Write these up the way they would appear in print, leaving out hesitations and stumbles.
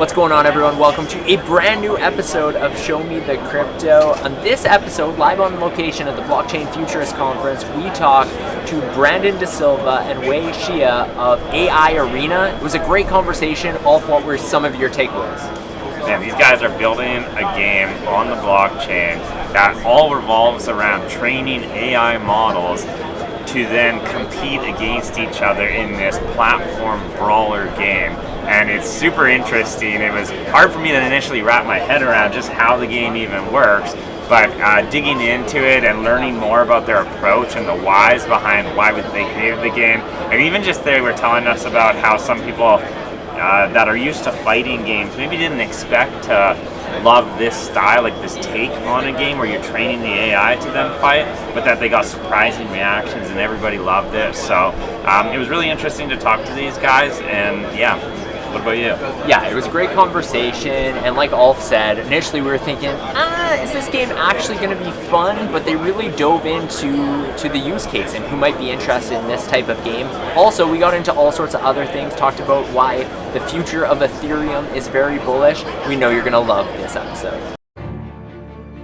What's going on, everyone? Welcome to a brand new episode of Show Me the Crypto. On this episode, live on location at the Blockchain Futurist Conference, we talk to Brandon de Silva and Wei Xie of AI Arena. It was a great conversation. All what were some of your takeaways? Man, these guys are building a game on the blockchain that all revolves around training AI models to then compete against each other in this platform brawler game. And it's super interesting. It was hard for me to initially wrap my head around just how the game even works, but digging into it and learning more about their approach and the whys behind why they created the game. And even just they were telling us about how some people that are used to fighting games maybe didn't expect to love this style, like this take on a game where you're training the AI to then fight, but that they got surprising reactions and everybody loved it. So it was really interesting to talk to these guys, and yeah. What about you? Yeah, it was a great conversation, and like Ulf said, initially we were thinking, is this game actually going to be fun? But they really dove into the use case and who might be interested in this type of game. Also, we got into all sorts of other things, talked about why the future of Ethereum is very bullish. We know you're going to love this episode.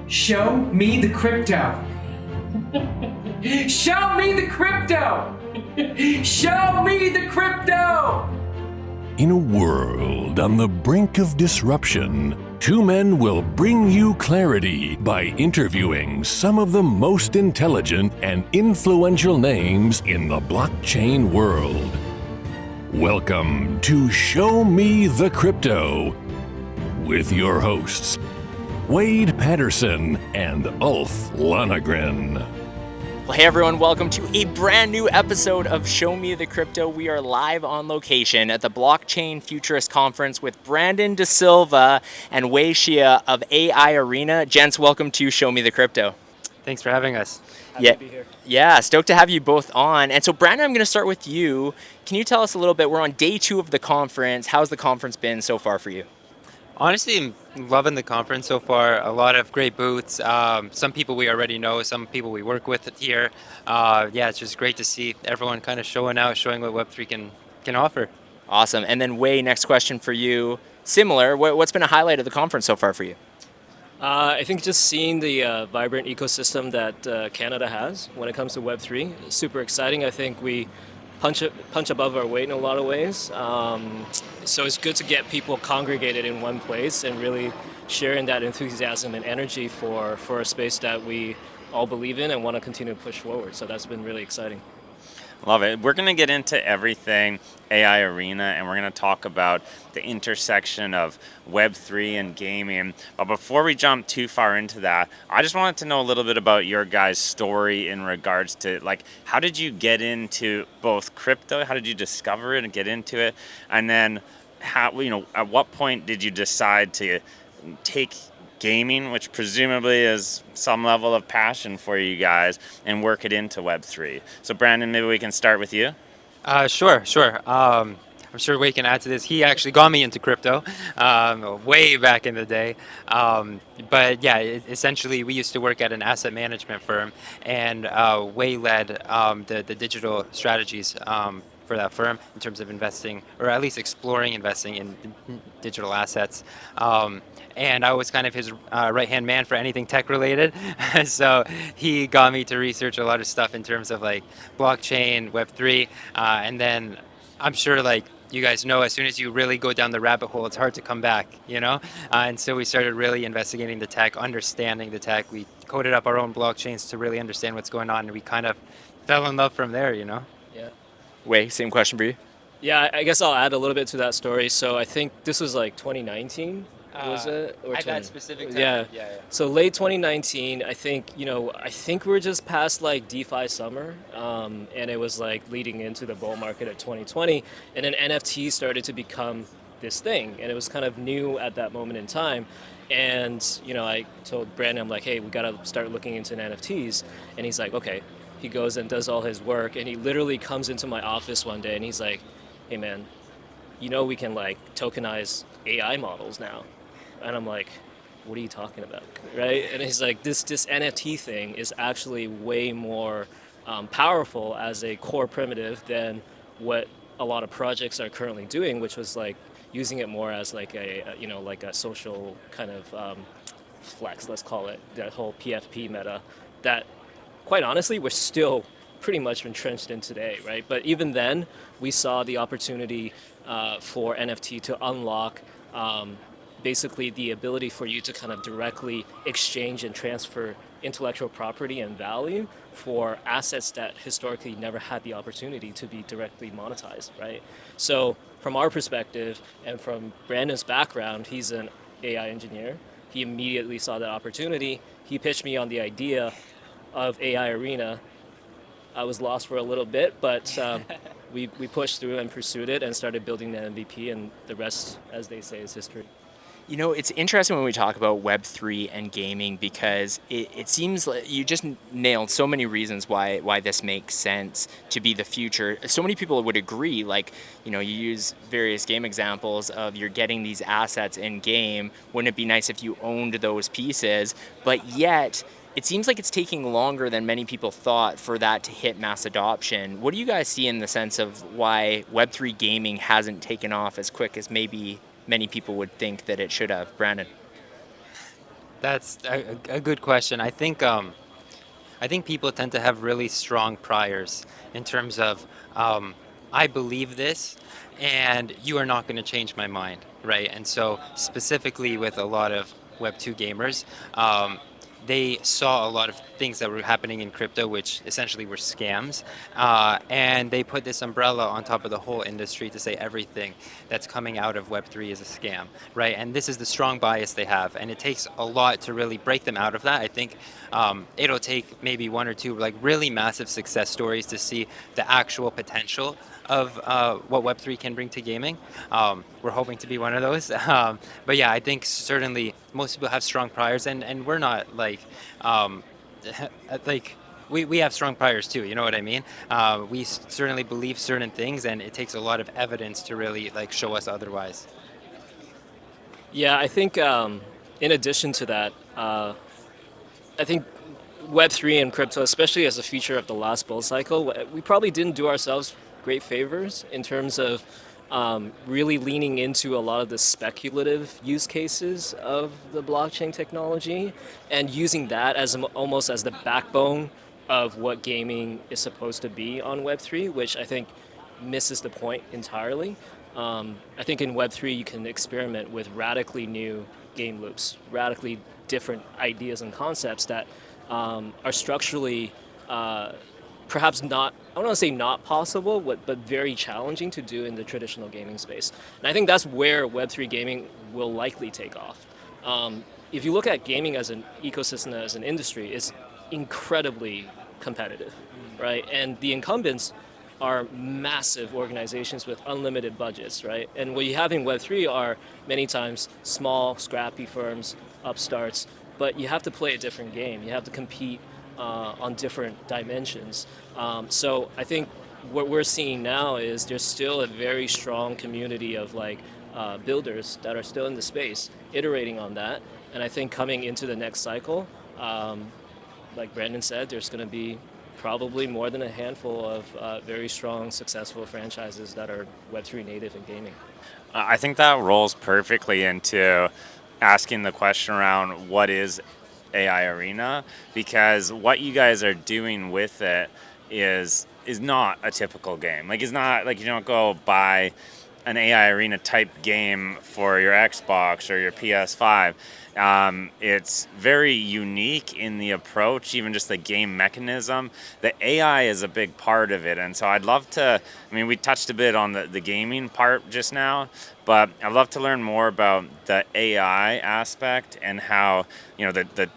Show me the crypto. Show me the crypto. Show me the crypto. In a world on the brink of disruption, two men will bring you clarity by interviewing some of the most intelligent and influential names in the blockchain world. Welcome to Show Me the Crypto with your hosts, Wade Patterson and Ulf Lanegren. Well, hey everyone, welcome to a brand new episode of Show Me the Crypto. We are live on location at the Blockchain Futurist Conference with Brandon de Silva and Wei Xie of AI Arena. Gents, welcome to Show Me the Crypto. Thanks for having us. Happy to be here. Yeah, stoked to have you both on. And so Brandon, I'm going to start with you. Can you tell us a little bit, we're on day 2 of the conference. How's the conference been so far for you? Honestly, I'm loving the conference so far. A lot of great booths. Some people we already know, some people we work with here. Yeah, it's just great to see everyone kind of showing out, showing what Web3 can offer. Awesome. And then Wei, next question for you. Similar, what's been a highlight of the conference so far for you? I think just seeing the vibrant ecosystem that Canada has when it comes to Web3 is super exciting. I think we punch above our weight in a lot of ways. So it's good to get people congregated in one place and really sharing that enthusiasm and energy for a space that we all believe in and want to continue to push forward. So that's been really exciting. Love it. We're going to get into everything AI Arena, and we're going to talk about the intersection of Web3 and gaming. But before we jump too far into that, I just wanted to know a little bit about your guys' story in regards to, like, how did you get into both crypto? How did you discover it and get into it? And then, how, at what point did you decide to take gaming, which presumably is some level of passion for you guys, and work it into Web3. So Brandon, maybe we can start with you. Sure. I'm sure Wei can add to this. He actually got me into crypto way back in the day. But yeah, essentially we used to work at an asset management firm, and Wei led the digital strategies for that firm in terms of investing, or at least exploring investing in digital assets. And I was kind of his right-hand man for anything tech-related. So he got me to research a lot of stuff in terms of like blockchain, Web3, and then I'm sure like you guys know, as soon as you really go down the rabbit hole, it's hard to come back, And so we started really investigating the tech, understanding the tech. We coded up our own blockchains to really understand what's going on, and we kind of fell in love from there, Yeah. Wei, same question for you. Yeah, I guess I'll add a little bit to that story. So I think this was like 2019, was it? Or at that specific time? Yeah. Yeah. So late 2019, I think we're just past like DeFi summer, and it was like leading into the bull market of 2020, and then NFTs started to become this thing, and it was kind of new at that moment in time. And I told Brandon, I'm like, hey, we gotta start looking into NFTs, and he's like, okay. He goes and does all his work, and he literally comes into my office one day and he's like, hey man, we can like tokenize AI models now. And I'm like, what are you talking about, right? And he's like, this NFT thing is actually way more powerful as a core primitive than what a lot of projects are currently doing, which was like using it more as like like a social kind of flex, let's call it, that whole PFP meta that quite honestly we're still pretty much entrenched in today, right? But even then, we saw the opportunity for NFT to unlock basically the ability for you to kind of directly exchange and transfer intellectual property and value for assets that historically never had the opportunity to be directly monetized, right? So from our perspective and from Brandon's background, he's an AI engineer. He immediately saw that opportunity. He pitched me on the idea of AI Arena. I was lost for a little bit, but we pushed through and pursued it and started building the MVP, and the rest, as they say, is history. You know, it's interesting when we talk about Web3 and gaming because it seems like you just nailed so many reasons why this makes sense to be the future. So many people would agree, like, you know, you use various game examples of you're getting these assets in game. Wouldn't it be nice if you owned those pieces? But yet, it seems like it's taking longer than many people thought for that to hit mass adoption. What do you guys see in the sense of why Web3 gaming hasn't taken off as quick as maybe many people would think that it should have? Brandon? That's a good question. I think people tend to have really strong priors in terms of I believe this, and you are not going to change my mind, right? And so specifically with a lot of Web2 gamers, they saw a lot of things that were happening in crypto, which essentially were scams, and they put this umbrella on top of the whole industry to say everything that's coming out of Web3 is a scam, right? And this is the strong bias they have, and it takes a lot to really break them out of that. I think it'll take maybe one or two like really massive success stories to see the actual potential of what Web3 can bring to gaming. We're hoping to be one of those. But yeah, I think certainly most people have strong priors, and we're not like, like we have strong priors too, you know what I mean? We certainly believe certain things, and it takes a lot of evidence to really like show us otherwise. Yeah, I think in addition to that, I think Web3 and crypto, especially as a feature of the last bull cycle, we probably didn't do ourselves great favors in terms of really leaning into a lot of the speculative use cases of the blockchain technology and using that as almost as the backbone of what gaming is supposed to be on Web3, which I think misses the point entirely. I think in Web3 you can experiment with radically new game loops, radically different ideas and concepts that are structurally perhaps not, I don't want to say not possible, but very challenging to do in the traditional gaming space. And I think that's where Web3 gaming will likely take off. If you look at gaming as an ecosystem, as an industry, it's incredibly competitive, right? And the incumbents are massive organizations with unlimited budgets, right? And what you have in Web3 are many times small, scrappy firms, upstarts, but you have to play a different game. You have to compete on different dimensions. So I think what we're seeing now is there's still a very strong community of like builders that are still in the space, iterating on that. And I think coming into the next cycle, like Brandon said, there's going to be probably more than a handful of very strong, successful franchises that are Web3 native in gaming. I think that rolls perfectly into asking the question around what is AI Arena, because what you guys are doing with it is not a typical game. Like, it's not like you don't go buy an AI Arena type game for your Xbox or your PS5. It's very unique in the approach, even just the game mechanism. The AI is a big part of it, and so I'd love to, I mean, we touched a bit on the gaming part just now, but I'd love to learn more about the AI aspect and how, you know, the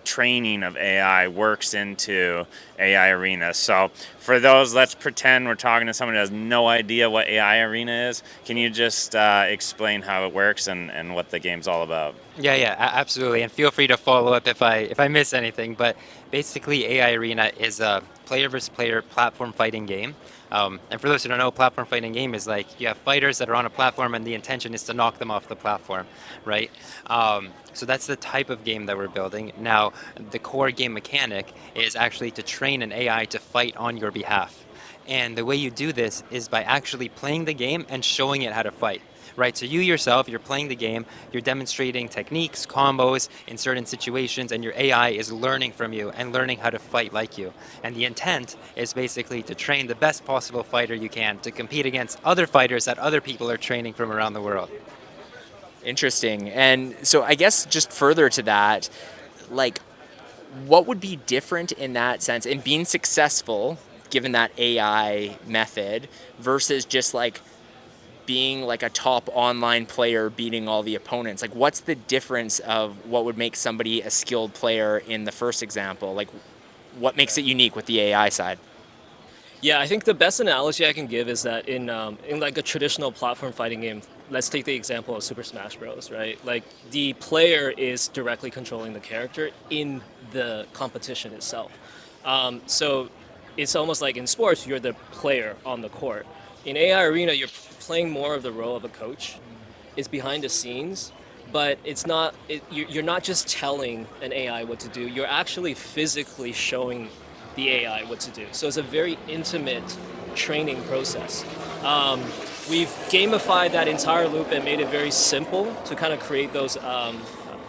training of AI works into AI Arena. So for those, let's pretend we're talking to someone who has no idea what AI Arena is. Can you just explain how it works and what the game's all about? Yeah, absolutely. And feel free to follow up if I miss anything. But basically, AI Arena is a player versus player platform fighting game. And for those who don't know, platform fighting game is like you have fighters that are on a platform, and the intention is to knock them off the platform, right? So that's the type of game that we're building. Now, the core game mechanic is actually to train an AI to fight on your behalf. And the way you do this is by actually playing the game and showing it how to fight. right? So you yourself, you're playing the game, you're demonstrating techniques, combos in certain situations, and your AI is learning from you and learning how to fight like you. And the intent is basically to train the best possible fighter you can to compete against other fighters that other people are training from around the world. Interesting. And so I guess just further to that, like, what would be different in that sense in being successful given that AI method versus just like being like a top online player beating all the opponents? Like, what's the difference of what would make somebody a skilled player in the first example? Like, what makes it unique with the AI side? Yeah, I think the best analogy I can give is that in like a traditional platform fighting game, let's take the example of Super Smash Bros. Right? Like the player is directly controlling the character in the competition itself. So it's almost like in sports, you're the player on the court. In AI Arena, you're playing more of the role of a coach. It's behind the scenes, but it's not. You're not just telling an AI what to do. You're actually physically showing the AI what to do. So it's a very intimate training process. We've gamified that entire loop and made it very simple to kind of create those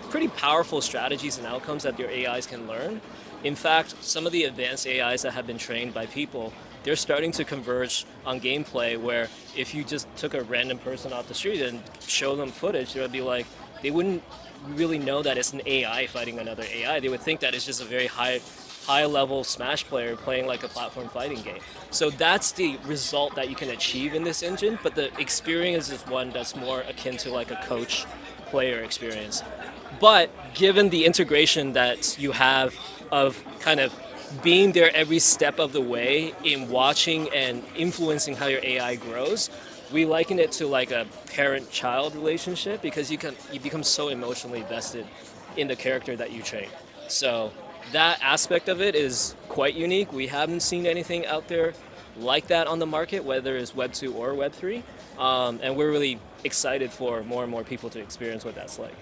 pretty powerful strategies and outcomes that your AIs can learn. In fact, some of the advanced AIs that have been trained by people, they're starting to converge on gameplay where if you just took a random person off the street and show them footage, they would be like, they wouldn't really know that it's an AI fighting another AI. They would think that it's just a very high level Smash player playing like a platform fighting game. So that's the result that you can achieve in this engine, but the experience is one that's more akin to like a coach player experience. But given the integration that you have of kind of being there every step of the way in watching and influencing how your AI grows, we liken it to like a parent-child relationship because you become so emotionally vested in the character that you train. So that aspect of it is quite unique. We haven't seen anything out there like that on the market, whether it's Web 2 or Web 3. And we're really excited for more and more people to experience what that's like.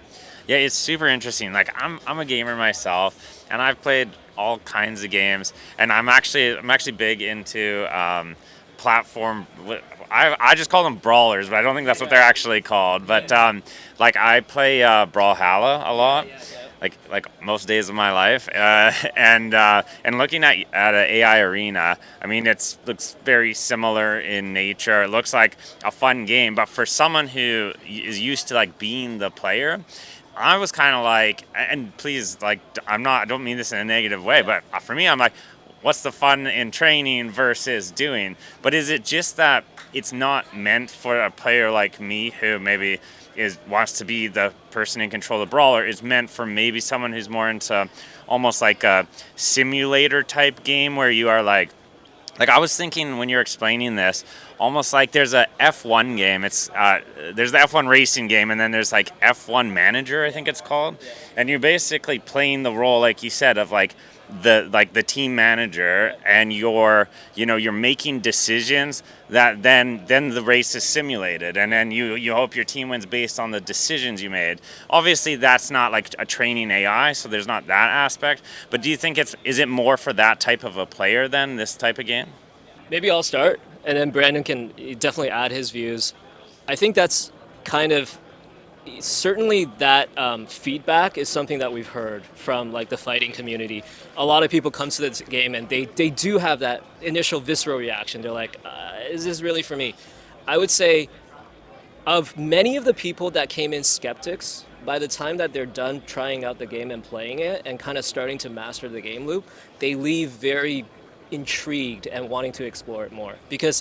Yeah, it's super interesting. Like I'm a gamer myself, and I've played all kinds of games, and I'm actually big into platform. I just call them brawlers, but I don't think that's what they're actually called. But like I play Brawlhalla a lot. Like most days of my life, and looking at an AI Arena, I mean, looks very similar in nature. It looks like a fun game, but for someone who is used to like being the player, I was kind of like, and please, like, I don't mean this in a negative way, but for me, I'm like, what's the fun in training versus doing? But is it just that it's not meant for a player like me who maybe wants to be the person in control of the brawler? It's meant for maybe someone who's more into almost like a simulator type game where you are like I was thinking when you're explaining this, almost like there's a F1 game. It's there's the F1 racing game, and then there's like F1 Manager, I think it's called, and you're basically playing the role, like you said, of like the team manager, and you're making decisions that then the race is simulated, and then you hope your team wins based on the decisions you made. Obviously that's not like a training AI, so there's not that aspect, but do you think is it more for that type of a player than this type of game? Maybe I'll start, and then Brandon can definitely add his views. I think that's kind of certainly that feedback is something that we've heard from like the fighting community. A lot of people come to this game and they do have that initial visceral reaction. They're like, is this really for me? I would say of many of the people that came in skeptics, by the time that they're done trying out the game and playing it and kind of starting to master the game loop, they leave very intrigued and wanting to explore it more.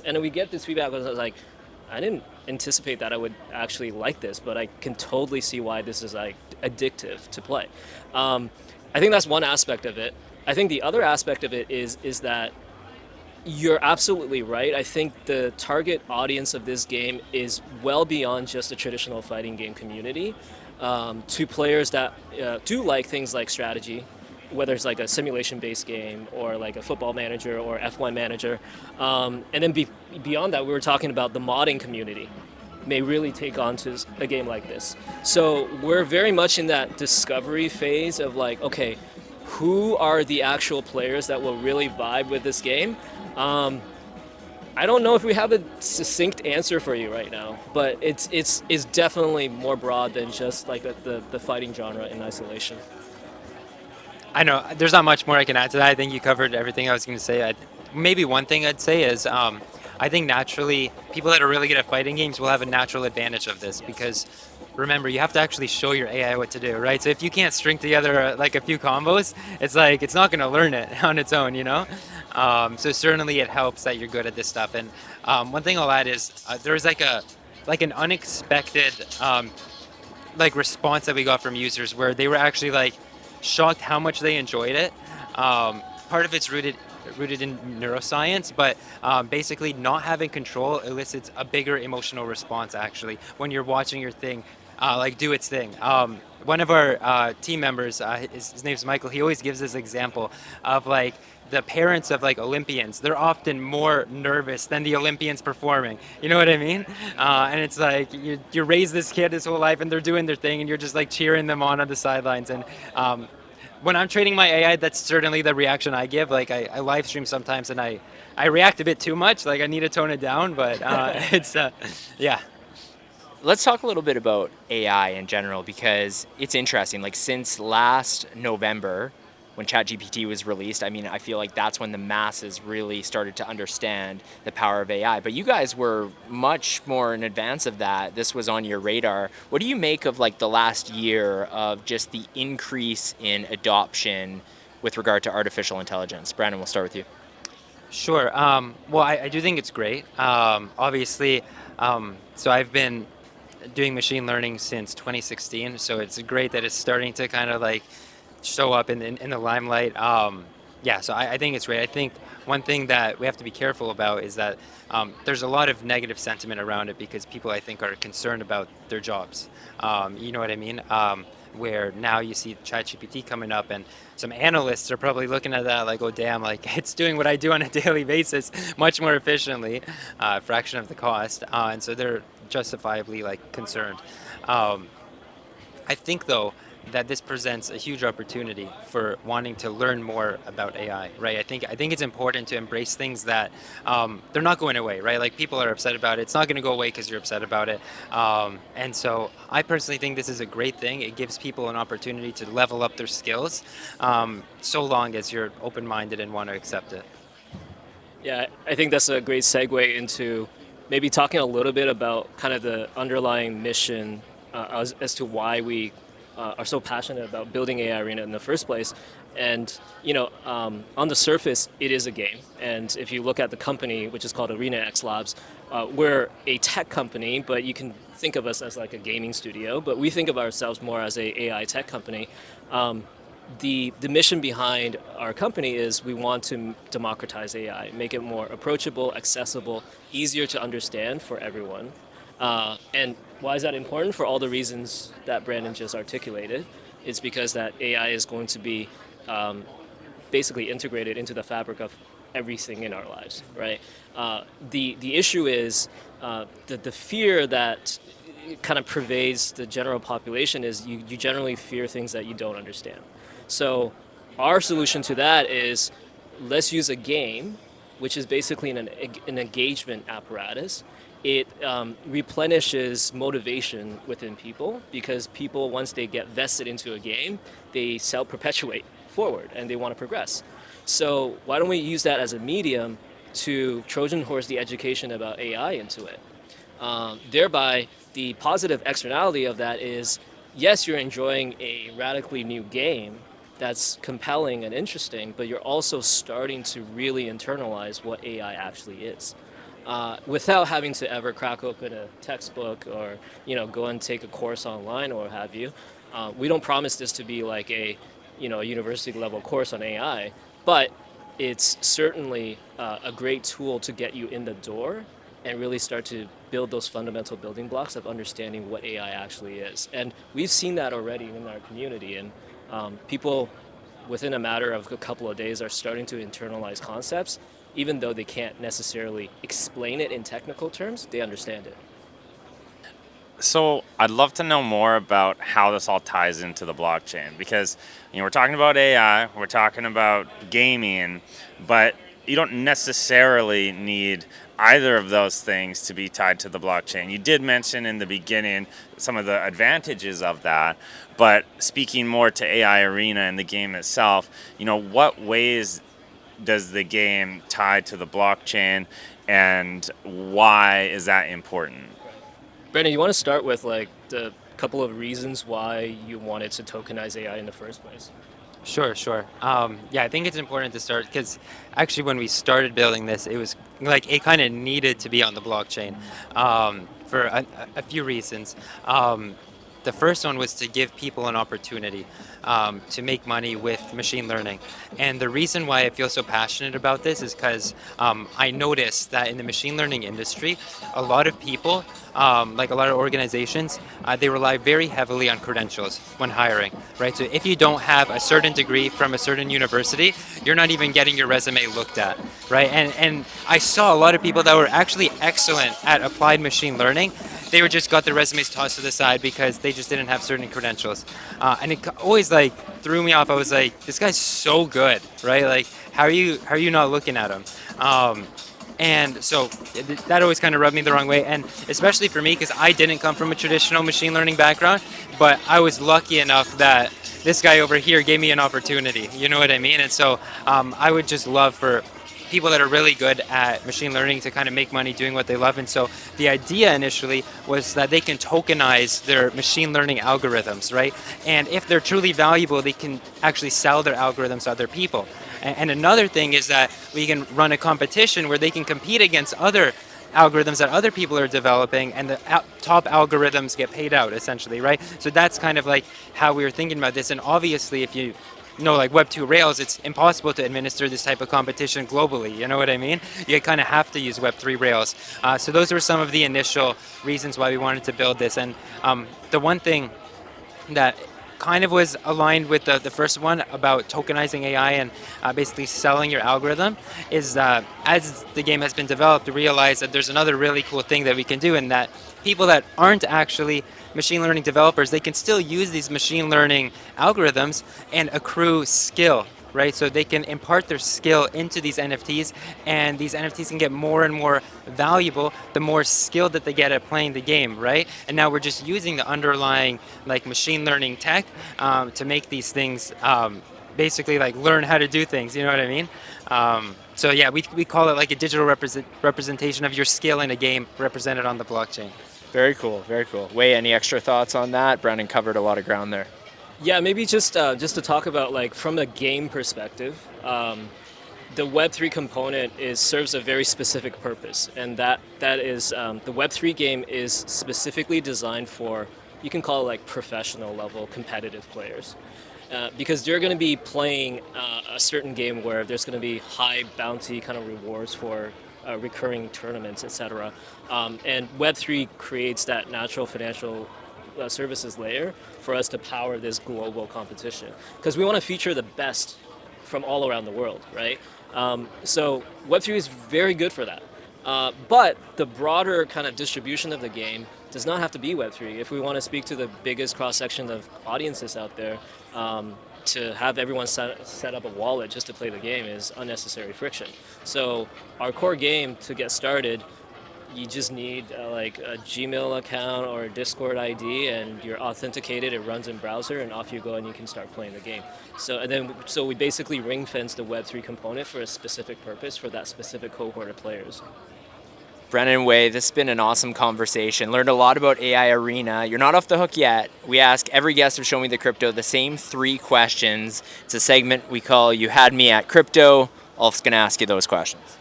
And we get this feedback because I was like, I didn't anticipate that I would actually like this, but I can totally see why this is like addictive to play. I think that's one aspect of it. I think the other aspect of it is that you're absolutely right. I think the target audience of this game is well beyond just a traditional fighting game community. To players that do like things like strategy, whether it's like a simulation-based game or like a football manager or F1 manager. And then beyond that, we were talking about the modding community may really take on to a game like this. So we're very much in that discovery phase of like, okay, who are the actual players that will really vibe with this game? I don't know if we have a succinct answer for you right now, but it's definitely more broad than just like the fighting genre in isolation. I know there's not much more I can add to that. I think you covered everything I was going to say. Maybe one thing I'd say is I think naturally people that are really good at fighting games will have a natural advantage of this because remember you have to actually show your AI what to do, right? So if you can't string together like a few combos, it's like it's not going to learn it on its own, you know. So certainly it helps that you're good at this stuff. And one thing I'll add is there was like an unexpected like response that we got from users where they were actually like shocked how much they enjoyed it. Part of it's rooted in neuroscience, but basically not having control elicits a bigger emotional response actually when you're watching your thing like do its thing. One of our team members, his name's Michael, he always gives this example of like the parents of like Olympians, they're often more nervous than the Olympians performing. You know what I mean? And it's like you raise this kid his whole life and they're doing their thing and you're just like cheering them on the sidelines. And when I'm training my AI, that's certainly the reaction I give. Like I live stream sometimes and I react a bit too much. Like I need to tone it down, but it's, yeah. Let's talk a little bit about AI in general because it's interesting. Like since last November, when ChatGPT was released, I mean, I feel like that's when the masses really started to understand the power of AI. But you guys were much more in advance of that. This was on your radar. What do you make of like the last year of just the increase in adoption with regard to artificial intelligence? Brandon, we'll start with you. Sure. Well, I do think it's great. Obviously, so I've been doing machine learning since 2016, so it's great that it's starting to kind of like show up in the limelight. Yeah, so I think it's great. I think one thing that we have to be careful about is that there's a lot of negative sentiment around it because people I think are concerned about their jobs. You know what I mean? Where now you see ChatGPT coming up and some analysts are probably looking at that like, oh damn, like it's doing what I do on a daily basis much more efficiently, a fraction of the cost. And so they're justifiably like concerned. I think though that this presents a huge opportunity for wanting to learn more about AI, right? I think it's important to embrace things that they're not going away, right? Like people are upset about it. It's not going to go away because you're upset about it. And so I personally think this is a great thing. It gives people an opportunity to level up their skills so long as you're open-minded and want to accept it. Yeah, I think that's a great segue into maybe talking a little bit about kind of the underlying mission as to why we are so passionate about building AI Arena in the first place. And, you know, on the surface, it is a game. And if you look at the company, which is called Arena X Labs, we're a tech company, but you can think of us as like a gaming studio. But we think of ourselves more as a AI tech company. The mission behind our company is we want to democratize AI, make it more approachable, accessible, easier to understand for everyone. And why is that important? For all the reasons that Brandon just articulated. It's because that AI is going to be basically integrated into the fabric of everything in our lives, right? The issue is the fear that kind of pervades the general population is you generally fear things that you don't understand. So our solution to that is let's use a game, which is basically an engagement apparatus. It replenishes motivation within people because people, once they get vested into a game, they self-perpetuate forward and they want to progress. So why don't we use that as a medium to Trojan horse the education about AI into it? Thereby, the positive externality of that is, yes, you're enjoying a radically new game that's compelling and interesting, but you're also starting to really internalize what AI actually is. Without having to ever crack open a textbook or go and take a course online or what have you. We don't promise this to be like a university level course on AI, but it's certainly a great tool to get you in the door and really start to build those fundamental building blocks of understanding what AI actually is. And we've seen that already in our community, and people within a matter of a couple of days are starting to internalize concepts. Even though they can't necessarily explain it in technical terms, they understand it. So I'd love to know more about how this all ties into the blockchain because we're talking about AI, we're talking about gaming, but you don't necessarily need either of those things to be tied to the blockchain. You did mention in the beginning some of the advantages of that, but speaking more to AI Arena and the game itself, what ways does the game tie to the blockchain, and why is that important? Brandon, you want to start with like the couple of reasons why you wanted to tokenize AI in the first place? Sure, sure. Yeah, I think it's important to start because actually when we started building this, it was like it kind of needed to be on the blockchain for a few reasons. The first one was to give people an opportunity to make money with machine learning. And the reason why I feel so passionate about this is because I noticed that in the machine learning industry, a lot of people, like a lot of organizations, they rely very heavily on credentials when hiring, right? So if you don't have a certain degree from a certain university, you're not even getting your resume looked at, right? And I saw a lot of people that were actually excellent at applied machine learning. They were just got their resumes tossed to the side because they just didn't have certain credentials. And it always like threw me off. I was like, this guy's so good, right? Like, how are you not looking at him? And so that always kind of rubbed me the wrong way. And especially for me, because I didn't come from a traditional machine learning background, but I was lucky enough that this guy over here gave me an opportunity. You know what I mean? And so I would just love for people that are really good at machine learning to kind of make money doing what they love. And so the idea initially was that they can tokenize their machine learning algorithms, right? And if they're truly valuable, they can actually sell their algorithms to other people. And another thing is that we can run a competition where they can compete against other algorithms that other people are developing, and the top algorithms get paid out essentially, right? So that's kind of like how we were thinking about this. And obviously if you like Web2 Rails, it's impossible to administer this type of competition globally. You know what I mean? You kind of have to use Web3 Rails. So those were some of the initial reasons why we wanted to build this. And the one thing that kind of was aligned with the first one about tokenizing AI and basically selling your algorithm is as the game has been developed, to realize that there's another really cool thing that we can do, and that people that aren't actually machine learning developers, they can still use these machine learning algorithms and accrue skill, right? So they can impart their skill into these NFTs, and these NFTs can get more and more valuable the more skill that they get at playing the game, right? And now we're just using the underlying like machine learning tech to make these things basically like learn how to do things, you know what I mean? So yeah, we call it like a digital representation of your skill in a game represented on the blockchain. Very cool, very cool. Wei, any extra thoughts on that? Brandon covered a lot of ground there. Yeah, maybe just to talk about like from a game perspective, the Web3 component serves a very specific purpose, and that is the Web3 game is specifically designed for, you can call it like professional level competitive players, because they're going to be playing a certain game where there's going to be high bounty kind of rewards for recurring tournaments, etc. And Web3 creates that natural financial services layer for us to power this global competition, because we want to feature the best from all around the world, right? So Web3 is very good for that. But the broader kind of distribution of the game does not have to be Web3. If we want to speak to the biggest cross-section of audiences out there, to have everyone set up a wallet just to play the game is unnecessary friction. So our core game, to get started, you just need like a Gmail account or a Discord ID, and you're authenticated, it runs in browser, and off you go and you can start playing the game. So we basically ring fence the Web3 component for a specific purpose for that specific cohort of players. Brandon and Wei, this has been an awesome conversation. Learned a lot about AI Arena. You're not off the hook yet. We ask every guest of Show Me the Crypto the same 3 questions. It's a segment we call You Had Me at Crypto. Ulf's going to ask you those questions.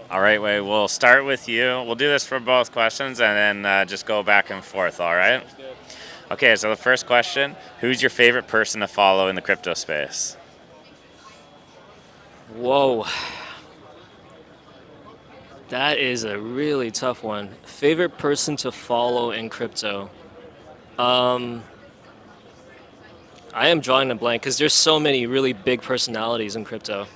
All right, Wei, we'll start with you. We'll do this for both questions and then just go back and forth, all right? Okay, so the first question, who's your favorite person to follow in the crypto space? Whoa. That is a really tough one. Favorite person to follow in crypto? I am drawing a blank because there's so many really big personalities in crypto.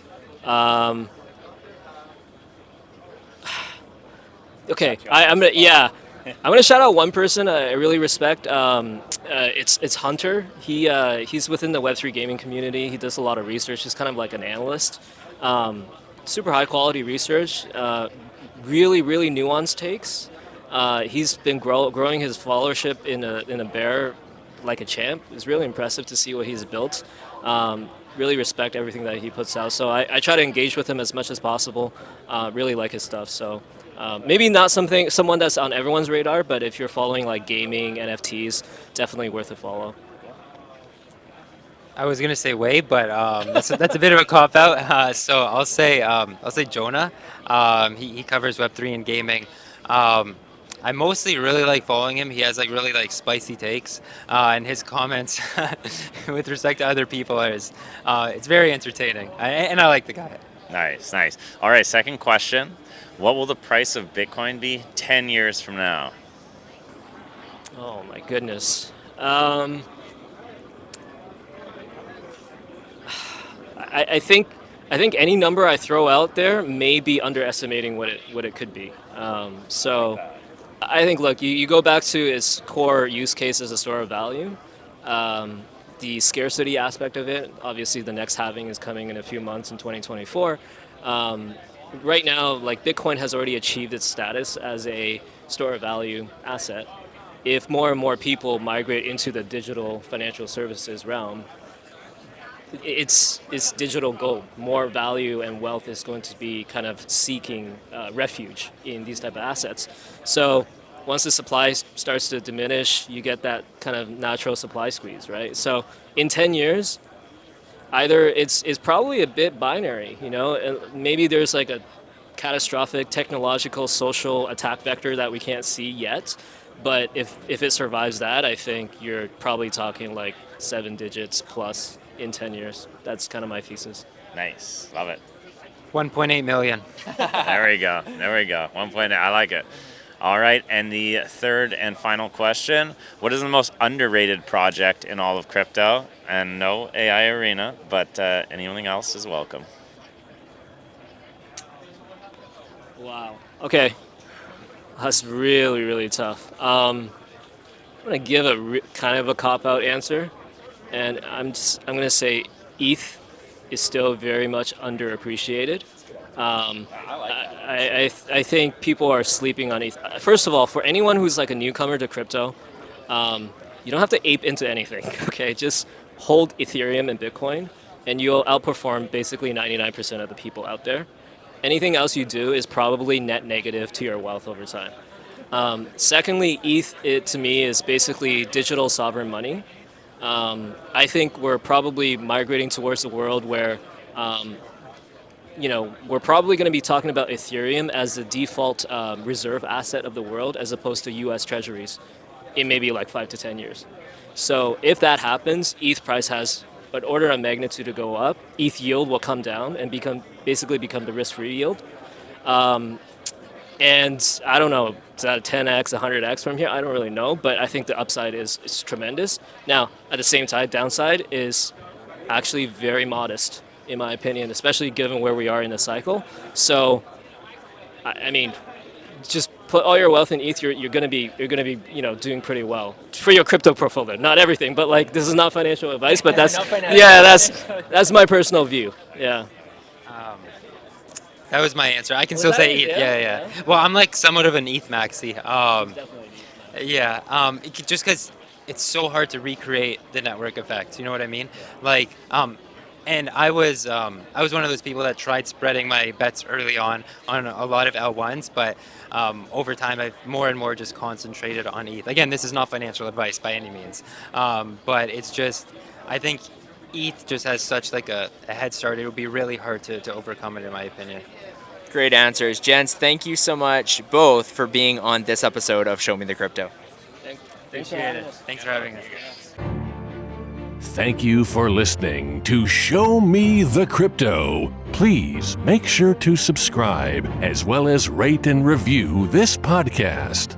Okay, I'm gonna shout out one person I really respect. It's Hunter. He's within the Web3 gaming community. He does a lot of research. He's kind of like an analyst. Super high quality research, really, really nuanced takes. He's been growing his followership in a bear like a champ. It's really impressive to see what he's built. Really respect everything that he puts out. So I try to engage with him as much as possible. Really like his stuff. So maybe not someone that's on everyone's radar, but if you're following like gaming, NFTs, definitely worth a follow. I was gonna say Wei, but that's a bit of a cop out. So I'll say Jonah. He covers Web3 and gaming. I mostly really like following him. He has like really like spicy takes, and his comments with respect to other people it's very entertaining. And I like the guy. Nice, nice. All right, second question. What will the price of Bitcoin be 10 years from now? Oh my goodness. I think any number I throw out there may be underestimating what it could be. So I think, look, you go back to its core use case as a store of value. The scarcity aspect of it, obviously the next halving is coming in a few months in 2024. Right now, like Bitcoin has already achieved its status as a store of value asset. If more and more people migrate into the digital financial services realm, it's digital gold. More value and wealth is going to be kind of seeking refuge in these type of assets. So once the supply starts to diminish, you get that kind of natural supply squeeze, right? So in 10 years, either it's probably a bit binary, you know, and maybe there's like a catastrophic technological social attack vector that we can't see yet. But if it survives that, I think you're probably talking like 7 digits plus in 10 years. That's kind of my thesis. Nice. Love it. 1.8 million. There we go. 1.8. I like it. All right. And the third and final question. What is the most underrated project in all of crypto? And no AI Arena, but anything else is welcome. Wow. Okay. That's really, really tough. I'm going to give a kind of a cop-out answer. And I'm going to say ETH is still very much underappreciated. I think people are sleeping on ETH. First of all, for anyone who's like a newcomer to crypto, you don't have to ape into anything. Okay, just hold Ethereum and Bitcoin, and you'll outperform basically 99% of the people out there. Anything else you do is probably net negative to your wealth over time. Secondly, ETH, to me, is basically digital sovereign money. I think we're probably migrating towards a world where, we're probably going to be talking about Ethereum as the default reserve asset of the world as opposed to U.S. treasuries in maybe like 5 to 10 years. So if that happens, ETH price has an order of magnitude to go up. ETH yield will come down and become the risk-free yield. And I don't know, is that a 10x, 100x from here? I don't really know, but I think the upside is tremendous. Now, at the same time, downside is actually very modest, in my opinion, especially given where we are in the cycle. So, I mean, just put all your wealth in ETH. You're gonna be doing pretty well for your crypto portfolio. Not everything, but like this is not financial advice, but that's my personal view. Yeah. That was my answer. I can still say ETH. Yeah. Well, I'm like somewhat of an ETH maxi. Just because it's so hard to recreate the network effect. You know what I mean? Like, and I was one of those people that tried spreading my bets early on a lot of L1s, but over time I've more and more just concentrated on ETH. Again, this is not financial advice by any means, but it's just, I think ETH just has such like a head start. It would be really hard to overcome it, in my opinion. Great answers. Gents, thank you so much both for being on this episode of Show Me the Crypto. Appreciate it. Thanks for having us. Thank you for listening to Show Me the Crypto. Please make sure to subscribe as well as rate and review this podcast.